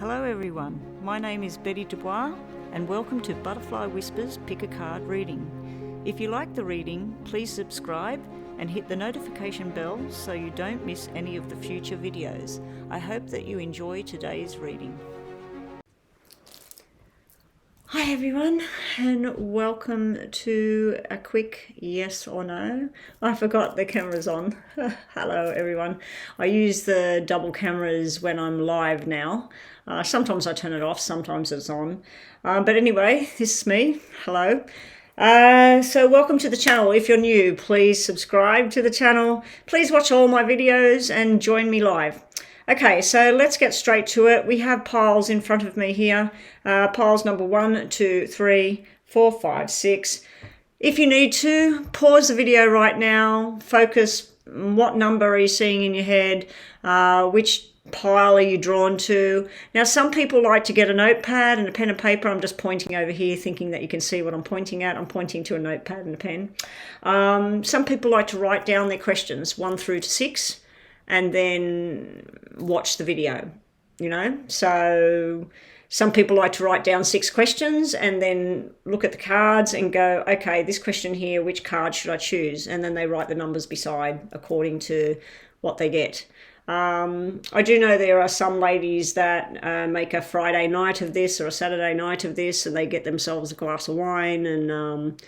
Hello everyone, my name is Betty Dubois and welcome to Butterfly Whispers Pick a Card reading. If you like the reading, please subscribe and hit the notification bell so you don't miss any of the future videos. I hope that you enjoy today's reading. Hi everyone and welcome to a quick yes or no. I forgot the camera's on. Hello everyone. I use the double cameras when I'm live now. Sometimes I turn it off, sometimes it's on. But anyway, this is me. Hello. So welcome to the channel. If you're new, please subscribe to the channel. Please watch all my videos and join me live. Okay, so let's get straight to it. We have piles in front of me here. Piles number 1, 2, 3, 4, 5, 6. If you need to, pause the video right now. Focus what number are you seeing in your head? Which pile are you drawn to? Now, some people like to get a notepad and a pen and paper. I'm just pointing over here thinking that you can see what I'm pointing at. I'm pointing to a notepad and a pen. Some people like to write down their questions 1 through to 6. And then watch the video, you know. So some people like to write down 6 questions and then look at the cards and go, okay, this question here, which card should I choose? And then they write the numbers beside according to what they get. I do know there are some ladies that make a Friday night of this or a Saturday night of this, and they get themselves a glass of wine and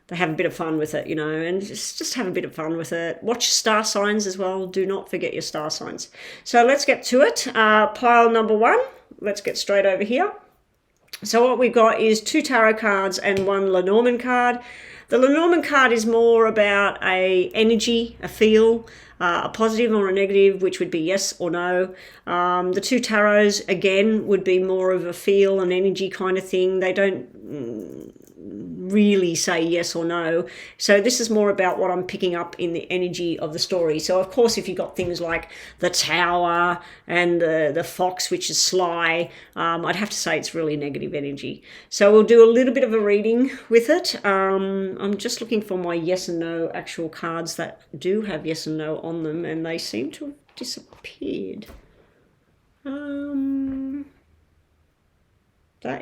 they have a bit of fun with it, you know, and just have a bit of fun with it. Watch star signs as well. Do not forget your star signs. So let's get to it. Pile number 1. Let's get straight over here. So what we've got is 2 tarot cards and 1 Lenormand card. The Lenormand card is more about a energy, a feel, a positive or a negative, which would be yes or no. The 2 tarots, again, would be more of a feel and energy kind of thing. They don't really say yes or no. So this is more about what I'm picking up in the energy of the story. So of course, if you've got things like the tower and the fox, which is sly, I'd have to say it's really negative energy. So we'll do a little bit of a reading with it. I'm just looking for my yes and no actual cards that do have yes and no on them, and they seem to have disappeared. That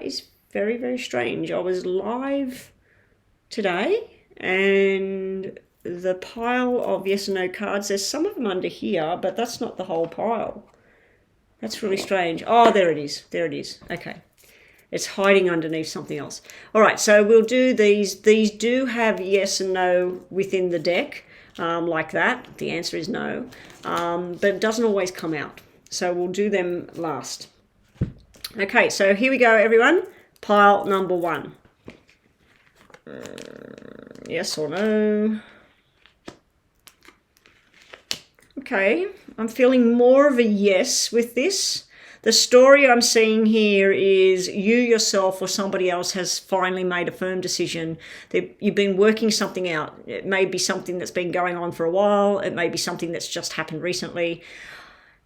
is very, very strange. I was live today and the pile of yes and no cards, there's some of them under here, but that's not the whole pile. That's really strange. Oh, there it is. There it is. Okay. It's hiding underneath something else. All right, so we'll do these. These do have yes and no within the deck, like that. The answer is no, but it doesn't always come out. So we'll do them last. Okay, so here we go, everyone. Pile number 1. Yes or no? Okay, I'm feeling more of a yes with this. The story I'm seeing here is you yourself or somebody else has finally made a firm decision. You've been working something out. It may be something that's been going on for a while. It may be something that's just happened recently.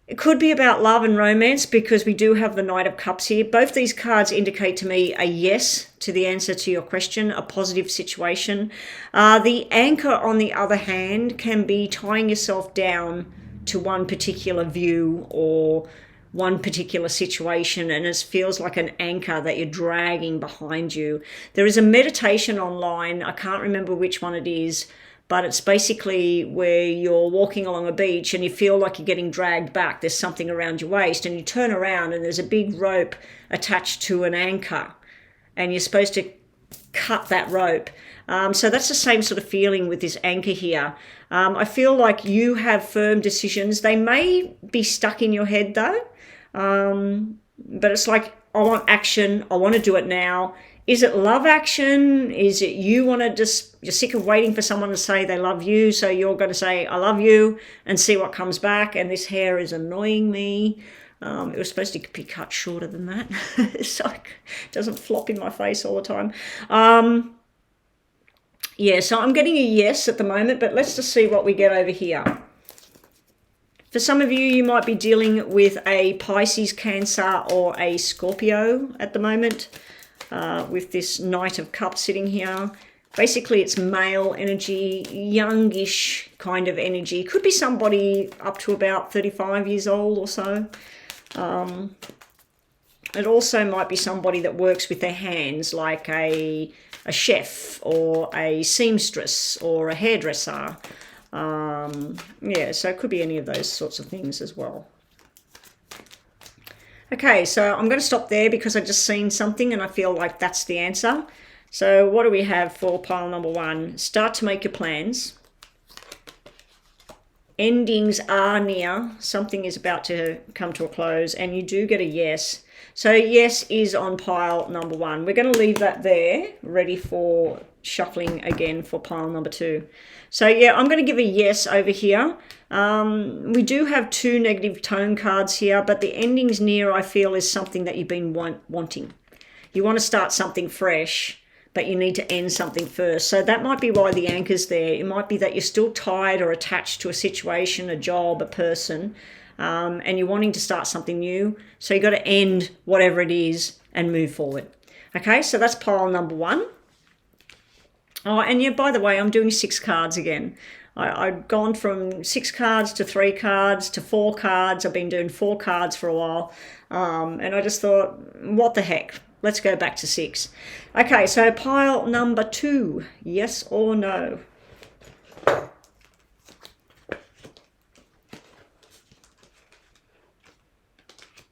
It could be about love and romance because we do have the Knight of Cups here. Both these cards indicate to me a yes to the answer to your question, a positive situation. The anchor, on the other hand, can be tying yourself down to one particular view or one particular situation, and it feels like an anchor that you're dragging behind you. There is a meditation online. I can't remember which one it is, but it's basically where you're walking along a beach and you feel like you're getting dragged back. There's something around your waist and you turn around and there's a big rope attached to an anchor and you're supposed to cut that rope. So that's the same sort of feeling with this anchor here. I feel like you have firm decisions. They may be stuck in your head though, but it's like, I want action. I want to do it now. Is it love action? Is it you want to just, you're sick of waiting for someone to say they love you, so you're going to say, I love you, and see what comes back, and this hair is annoying me. It was supposed to be cut shorter than that, so it doesn't flop in my face all the time. Yeah, so I'm getting a yes at the moment, but let's just see what we get over here. For some of you, you might be dealing with a Pisces, Cancer, or a Scorpio at the moment. With this Knight of Cups sitting here. Basically, it's male energy, youngish kind of energy. Could be somebody up to about 35 years old or so. It also might be somebody that works with their hands, like a chef or a seamstress or a hairdresser. Yeah, so it could be any of those sorts of things as well. Okay, so I'm going to stop there because I've just seen something and I feel like that's the answer. So what do we have for pile number 1? Start to make your plans. Endings are near. Something is about to come to a close, and you do get a yes. So yes is on pile number 1. We're going to leave that there, ready for shuffling again for pile number 2. So yeah, I'm going to give a yes over here. We do have 2 negative tone cards here, but the endings near, I feel, is something that you've been wanting. You want to start something fresh, but you need to end something first. So that might be why the anchor's there. It might be that you're still tied or attached to a situation, a job, a person, and you're wanting to start something new. So you've got to end whatever it is and move forward. Okay, so that's pile number 1. Oh, and yeah, by the way, I'm doing 6 cards again. I've gone from 6 cards to 3 cards to 4 cards. I've been doing 4 cards for a while. And I just thought, what the heck? Let's go back to 6. Okay, so pile number 2, yes or no?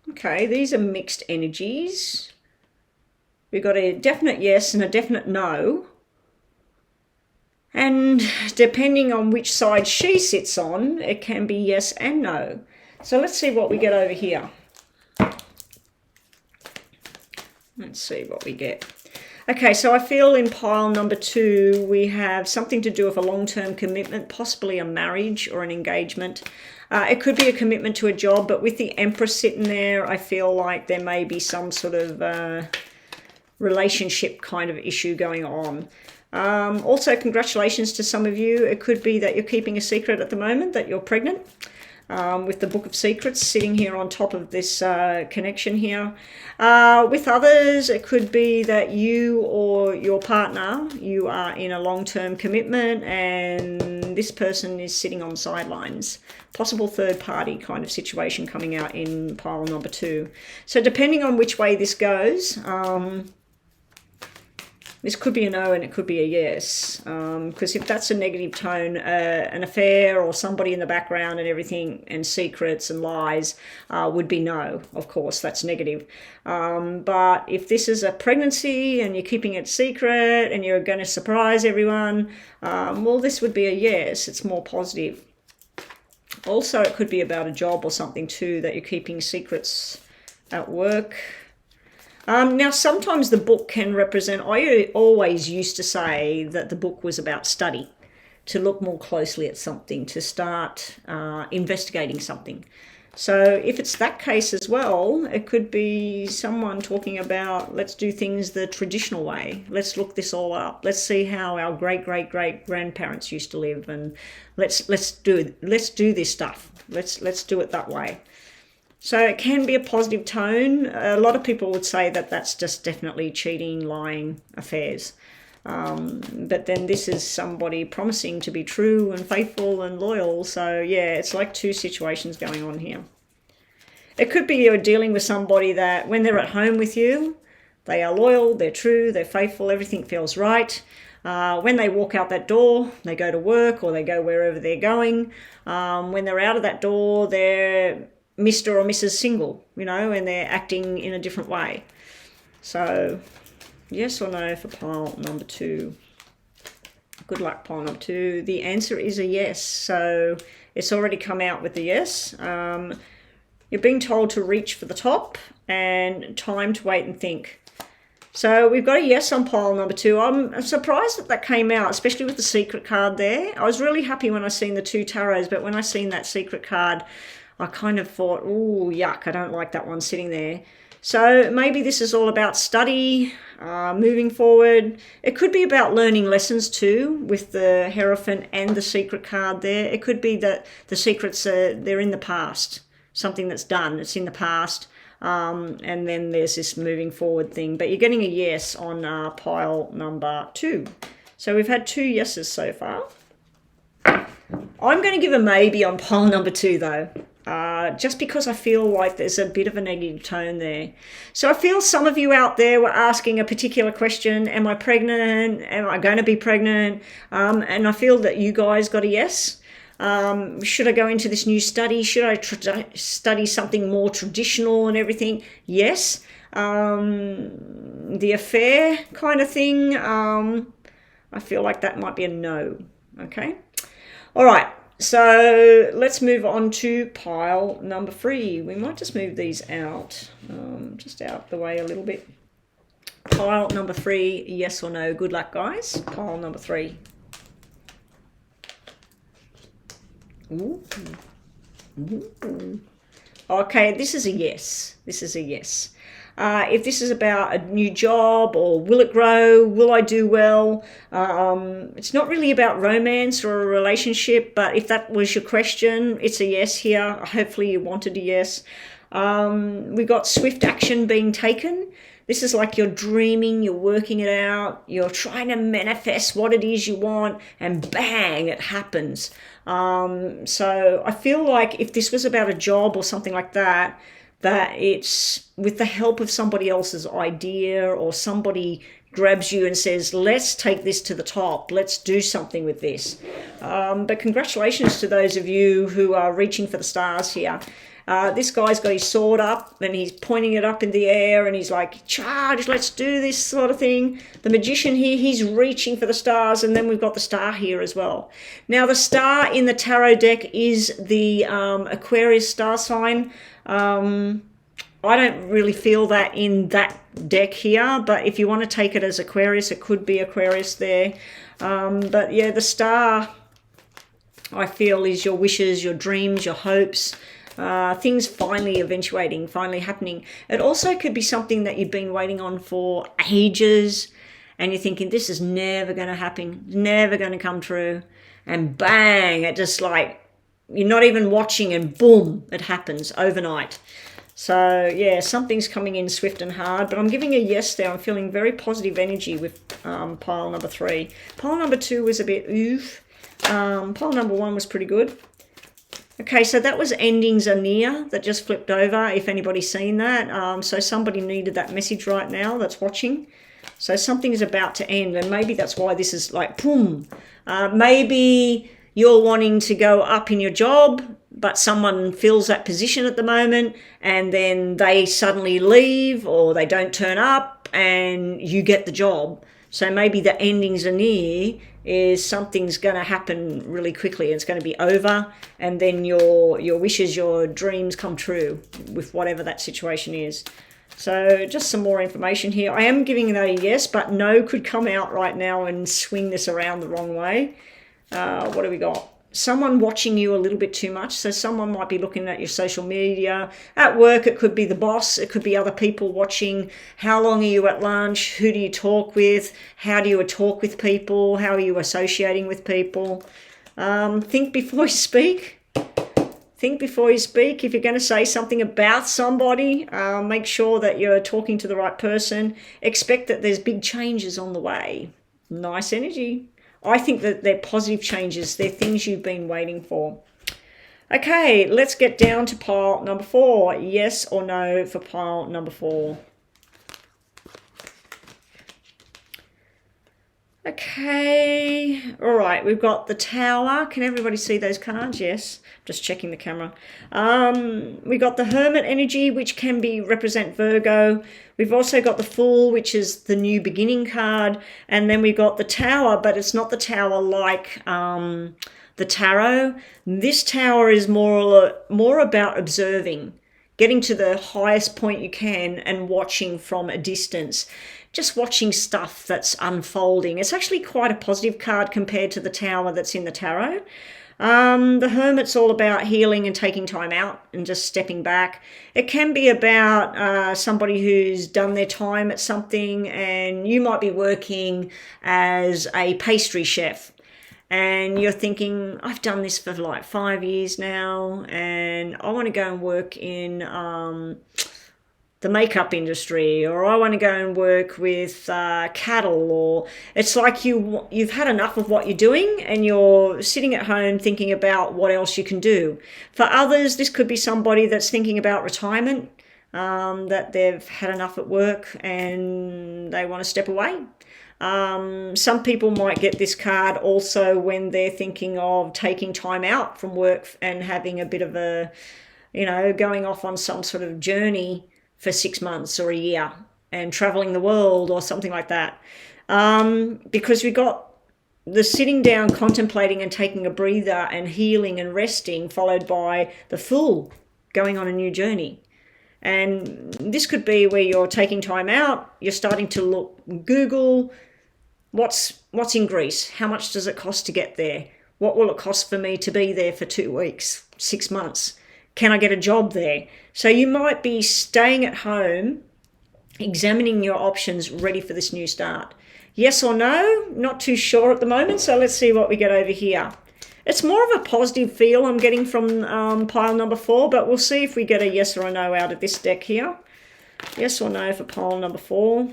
Okay, these are mixed energies. We've got a definite yes and a definite no. And depending on which side she sits on, it can be yes and no. So let's see what we get over here. Let's see what we get. Okay, so I feel in pile number 2, we have something to do with a long-term commitment, possibly a marriage or an engagement. It could be a commitment to a job, but with the Empress sitting there, I feel like there may be some sort of relationship kind of issue going on. Also, congratulations to some of you. It could be that you're keeping a secret at the moment, that you're pregnant, with the Book of Secrets sitting here on top of this connection here. With others, it could be that you or your partner, you are in a long-term commitment and this person is sitting on the sidelines. Possible third party kind of situation coming out in pile number 2. So depending on which way this goes, this could be a no and it could be a yes, because if that's a negative tone, an affair or somebody in the background and everything and secrets and lies would be no, of course, that's negative. But if this is a pregnancy and you're keeping it secret and you're going to surprise everyone, well, this would be a yes, it's more positive. Also, it could be about a job or something too, that you're keeping secrets at work. Now, sometimes the book can represent, I always used to say that the book was about study, to look more closely at something, to start investigating something. So if it's that case as well, it could be someone talking about, let's do things the traditional way. Let's look this all up. Let's see how our great-great-great-grandparents used to live, and let's do this stuff. Let's do it that way. So it can be a positive tone. A lot of people would say that that's just definitely cheating, lying affairs. But then this is somebody promising to be true and faithful and loyal. So yeah, it's like 2 situations going on here. It could be you're dealing with somebody that when they're at home with you, they are loyal, they're true, they're faithful, everything feels right. When they walk out that door, they go to work or they go wherever they're going. When they're out of that door, they're Mr. or Mrs. Single, you know, and they're acting in a different way. So, yes or no for pile number 2. Good luck, pile number 2. The answer is a yes. So, it's already come out with the yes. You're being told to reach for the top and time to wait and think. So, we've got a yes on pile number 2. I'm surprised that came out, especially with the secret card there. I was really happy when I seen the 2 tarots, but when I seen that secret card, I kind of thought, oh, yuck, I don't like that one sitting there. So maybe this is all about study, moving forward. It could be about learning lessons too, with the Hierophant and the secret card there. It could be that the secrets, they're in the past, something that's done, it's in the past. And then there's this moving forward thing. But you're getting a yes on pile number 2. So we've had 2 yeses so far. I'm going to give a maybe on pile number 2 though. just because I feel like there's a bit of a negative tone there. So I feel some of you out there were asking a particular question: am I pregnant? Am I going to be pregnant? And I feel that you guys got a yes. Should I go into this new study? Should I study something more traditional and everything? Yes. The affair kind of thing, I feel like that might be a no. Okay. All right. So let's move on to pile number 3. We might just move these out, just out the way a little bit. Pile number 3, yes or no. Good luck, guys. Pile number 3. Ooh. Ooh. Okay, this is a yes. This is a yes. If this is about a new job, or will it grow, will I do well, it's not really about romance or a relationship, but if that was your question, it's a yes here. Hopefully you wanted a yes. We got swift action being taken. This is like you're dreaming, you're working it out, you're trying to manifest what it is you want, and bang, it happens. So I feel like if this was about a job or something like that, that it's with the help of somebody else's idea, or somebody grabs you and says, let's take this to the top, let's do something with this. But congratulations to those of you who are reaching for the stars here. This guy's got his sword up and he's pointing it up in the air and he's like, charge, let's do this sort of thing. The magician here, he's reaching for the stars, and then we've got the star here as well. Now the star in the tarot deck is the Aquarius star sign. I don't really feel that in that deck here, but if you want to take it as Aquarius, it could be Aquarius there. But yeah, the star, I feel, is your wishes, your dreams, your hopes, things finally eventuating, finally happening. It also could be something that you've been waiting on for ages, and you're thinking, this is never going to happen, never going to come true. And bang, it just like, you're not even watching and boom, it happens overnight. So yeah, something's coming in swift and hard, but I'm giving a yes there. I'm feeling very positive energy with pile number 3. Pile number 2 was a bit oof. Pile number 1 was pretty good. Okay, so that was endings are near that just flipped over, if anybody's seen that. So somebody needed that message right now that's watching. So something is about to end, and maybe that's why this is like boom. Maybe you're wanting to go up in your job, but someone fills that position at the moment, and then they suddenly leave or they don't turn up and you get the job. So maybe the endings are near is something's going to happen really quickly. It's going to be over, and then your wishes, your dreams come true with whatever that situation is. So just some more information here. I am giving that a yes, but no could come out right now and swing this around the wrong way. What do we got? Someone watching you a little bit too much. So someone might be looking at your social media. At work, it could be the boss. It could be other people watching. How long are you at lunch? Who do you talk with? How do you talk with people? How are you associating with people? Think before you speak. Think before you speak. If you're going to say something about somebody, make sure that you're talking to the right person. Expect that there's big changes on the way. Nice energy. I think that they're positive changes. They're things you've been waiting for. Okay, let's get down to pile number 4. Yes or no for pile number 4. Okay, all right, we've got the Tower. Can everybody see those cards? Yes, just checking the camera. We got the Hermit energy, which can be represent Virgo. We've also got the Fool, which is the new beginning card. And then we got the Tower, but it's not the Tower like the Tarot. This Tower is more about observing, getting to the highest point you can and watching from a distance. Just watching stuff that's unfolding. It's actually quite a positive card compared to the Tower that's in the Tarot. The Hermit's all about healing and taking time out and just stepping back. It can be about somebody who's done their time at something, and you might be working as a pastry chef and you're thinking, I've done this for like 5 years now and I want to go and work in the makeup industry, or I want to go and work with cattle, or it's like you've had enough of what you're doing and you're sitting at home thinking about what else you can do. For others, this could be somebody that's thinking about retirement, that they've had enough at work and they want to step away. Some people might get this card also when they're thinking of taking time out from work and having a bit of a, going off on some sort of journey for 6 months or a year and traveling the world or something like that. Because we got the sitting down, contemplating and taking a breather and healing and resting, followed by the Fool going on a new journey. And this could be where you're taking time out, you're starting to Google what's in Greece, how much does it cost to get there, what will it cost for me to be there for 2 weeks, 6 months, can I get a job there? So you might be staying at home, examining your options, ready for this new start. Yes or no? Not too sure at the moment, so let's see what we get over here. It's more of a positive feel I'm getting from pile number 4, but we'll see if we get a yes or a no out of this deck here. Yes or no for pile number 4.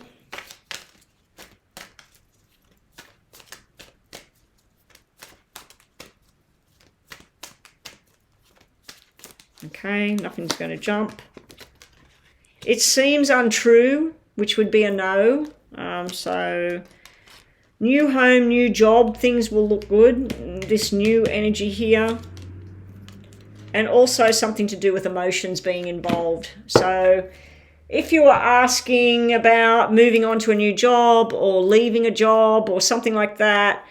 Okay, nothing's going to jump. It seems untrue, which would be a no. So new home, new job, things will look good. This new energy here. And also something to do with emotions being involved. So if you are asking about moving on to a new job or leaving a job or something like that,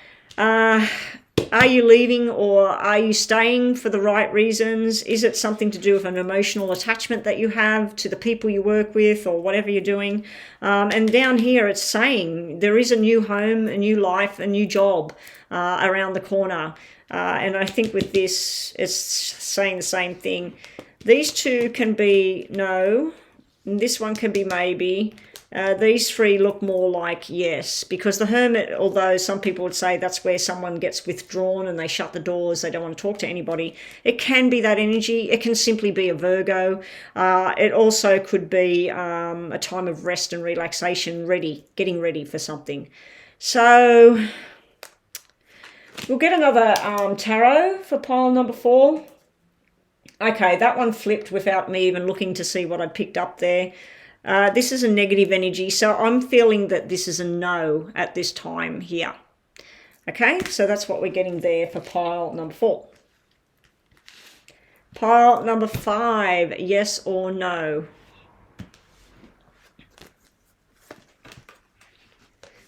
are you leaving or are you staying for the right reasons? Is it something to do with an emotional attachment that you have to the people you work with or whatever you're doing? And down here it's saying there is a new home, a new life, a new job around the corner. And I think with this, it's saying the same thing. These two can be no, and this one can be maybe. These three look more like yes, because the Hermit, although some people would say that's where someone gets withdrawn and they shut the doors, they don't want to talk to anybody, it can be that energy. It can simply be a Virgo. It also could be a time of rest and relaxation, getting ready for something. So we'll get another tarot for pile number 4. Okay, that one flipped without me even looking to see what I'd picked up there. This is a negative energy, so I'm feeling that this is a no at this time here. Okay, so that's what we're getting there for pile number 4. Pile number 5, yes or no.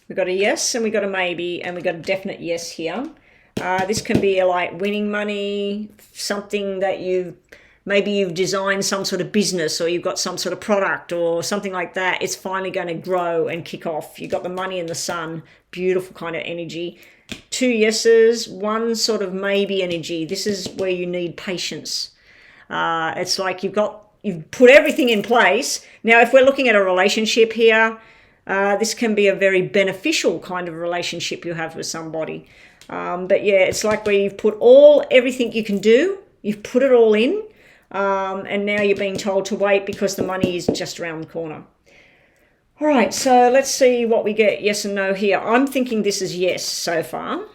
We've got a yes and we've got a maybe and we've got a definite yes here. This can be like winning money, something that maybe you've designed some sort of business or you've got some sort of product or something like that. It's finally going to grow and kick off. You've got the money and the sun, beautiful kind of energy. 2 yeses, 1 sort of maybe energy. This is where you need patience. It's like you've put everything in place. Now, if we're looking at a relationship here, this can be a very beneficial kind of relationship you have with somebody. But yeah, it's like where you've put everything you can do, you've put it all in, and now you're being told to wait because the money is just around the corner. All right, so let's see what we get yes and no here. I'm thinking this is yes so far.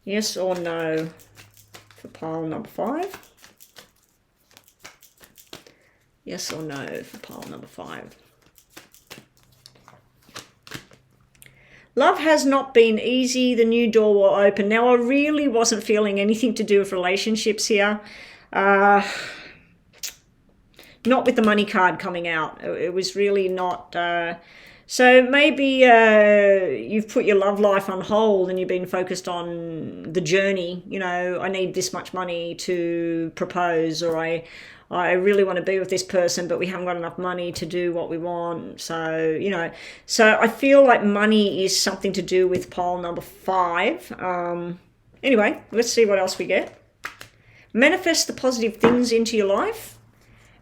Yes or no for pile number 5. Yes or no for pile number 5. Love has not been easy. The new door will open. Now, I really wasn't feeling anything to do with relationships here. Not with the money card coming out. It was really not. So maybe you've put your love life on hold and you've been focused on the journey. You know, I need this much money to propose, or I really want to be with this person, but we haven't got enough money to do what we want. So, so I feel like money is something to do with pile number 5. Anyway, let's see what else we get. Manifest the positive things into your life.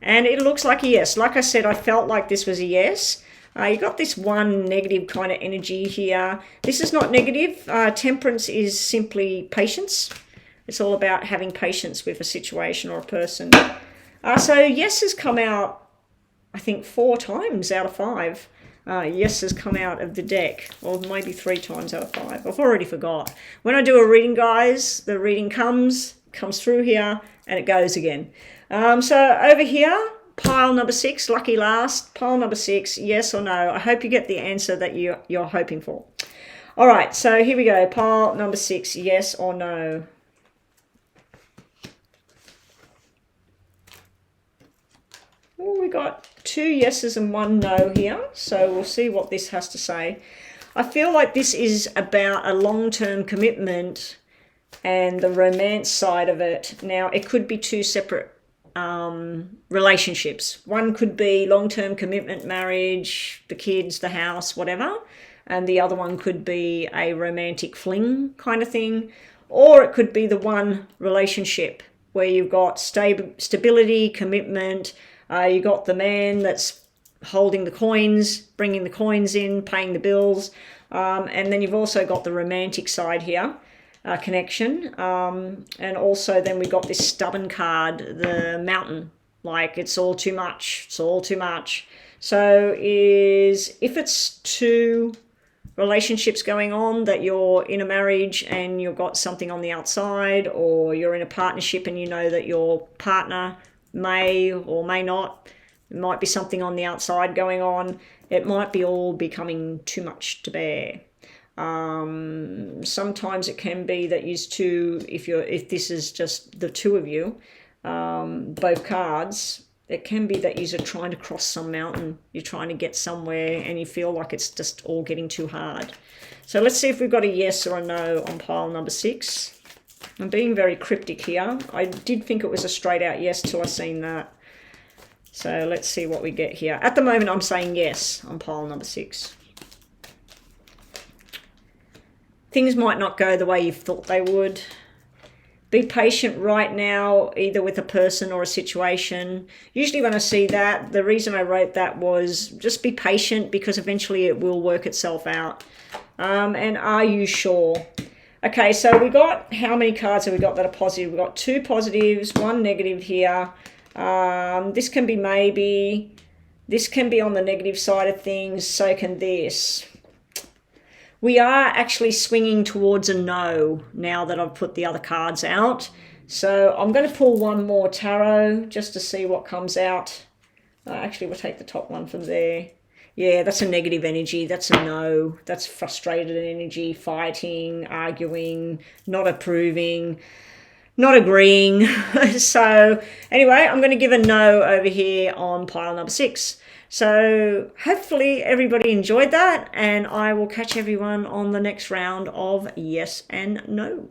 And it looks like a yes. Like I said, I felt like this was a yes. You got this 1 negative kind of energy here. This is not negative. Temperance is simply patience. It's all about having patience with a situation or a person. So yes has come out I think 4 times out of 5. Yes has come out of the deck, or maybe 3 times out of 5. I've already forgot. When I do a reading, guys, the reading comes through here, and it goes again. So over here, pile number 6, lucky last, pile number 6, yes or no. I hope you get the answer that you're hoping for. All right, so here we go. Pile number 6, yes or no. Well, we got 2 yeses and 1 no here, so we'll see what this has to say. I feel like this is about a long-term commitment and the romance side of it. Now, it could be 2 separate relationships. One could be long-term commitment, marriage, the kids, the house, whatever. And the other one could be a romantic fling kind of thing. Or it could be the one relationship where you've got stability, commitment. You got the man that's holding the coins, bringing the coins in, paying the bills. And then you've also got the romantic side here, connection. And also then we got this stubborn card, the mountain. Like, it's all too much. It's all too much. So if it's 2 relationships going on, that you're in a marriage and you've got something on the outside, or you're in a partnership and you know that your partner may or may not, there might be something on the outside going on, it might be all becoming too much to bear. Sometimes it can be that you two, if this is just the 2 of you, both cards, it can be that you're trying to cross some mountain, you're trying to get somewhere, and you feel like it's just all getting too hard. So let's see if we've got a yes or a no on pile number 6. I'm being very cryptic here. I did think it was a straight out yes till I seen that. So let's see what we get here. At the moment, I'm saying yes on pile number 6. Things might not go the way you thought they would. Be patient right now, either with a person or a situation. Usually when I see that, the reason I wrote that was just be patient, because eventually it will work itself out. And are you sure? Okay, so we got, how many cards have we got that are positive? We've got 2 positives, 1 negative here. This can be maybe, this can be on the negative side of things, so can this. We are actually swinging towards a no now that I've put the other cards out. So I'm going to pull 1 more tarot just to see what comes out. Actually, we'll take the top one from there. Yeah, that's a negative energy. That's a no. That's frustrated energy, fighting, arguing, not approving, not agreeing. So anyway, I'm going to give a no over here on pile number 6. So hopefully everybody enjoyed that, and I will catch everyone on the next round of yes and no.